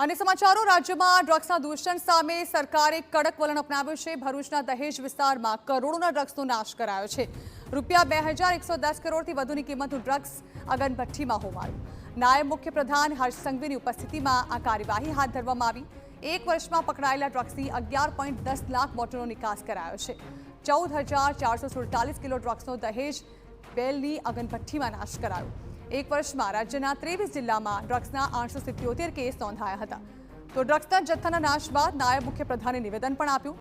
અને સમાચારો રાજ્યમાં ડ્રગ્સના દૂષણ સામે સરકારે કડક વલણ અપનાવ્યું છે। ભરૂચના દહેજ વિસ્તારમાં કરોડોના ડ્રગ્સનો નાશ કરાયો છે। રૂપિયા 2110 કરોડથી વધુની કિંમતનું ડ્રગ્સ અગનભઠ્ઠીમાં હોમાયું। નાયબ મુખ્ય પ્રધાન હર્ષ સંઘવીની ઉપસ્થિતિમાં આ કાર્યવાહી હાથ ધરવામાં આવી। એક વર્ષમાં પકડાયેલા ડ્રગ્સની 11.10 લાખ બોટલનો નિકાસ કરાયો છે। 14,447 કિલો ડ્રગ્સનો દહેજ બેલની અગનભઠ્ઠીમાં નાશ કરાયો। एक वर्ष में राज्य 23 जिला में ड्रग्सना 877 केस नोंधाया था। तो ड्रग्सना जत्थाना नाश बाद नायब मुख्य प्रधाने निवेदन पण आप्युं।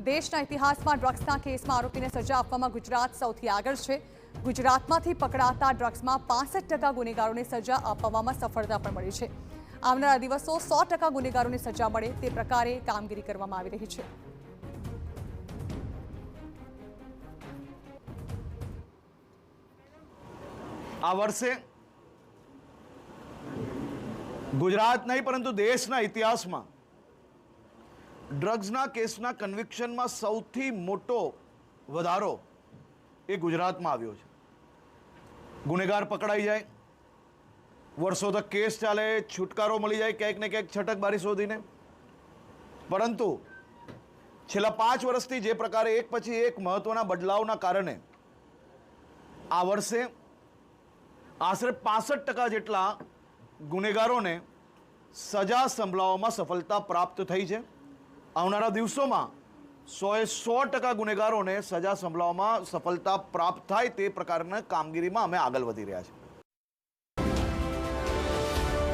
देशना इतिहास में ड्रग्सना केस में आरोपी ने सजा आपवामां गुजरात सौथी आगळ छे। गुजरातमांथी पकड़ाता ड्रग्स में 65% गुनेगारों ने सजा आपवामां सफलता पण मळी छे। आवनारा दिवसों 100% गुनेगारों ने सजा मळे ते प्रकारे कामगीरी करवामां आवी रही छे। आ वर्षे गुजरात नहीं परंतु देशना इतिहास में ड्रग्सना केसना कन्विक्शन में सौथी मोटो वधारो ए गुजरात में आव्यो छे। गुनेगार पकड़ाई जाए, वर्षों तक केस चाले, छुटकारो मळी जाए क्यांक ने क्यांक छटकबारी शोधीने। परंतु छेल्ला 5 वर्षथी जे प्रकारे एक पछी एक महत्वना बदलावना कारणे आ वर्षे आश्रे 65% जेटला गुनेगारों ने सजा संभळाववामां सफलता प्राप्त थई छे। आवनारा दिवसोमां 100% गुनेगारों ने सजा संभळाववामां सफलता प्राप्त थाय ते प्रकारनी कामगीरीमां अमे आगळ वधी रह्या छीए।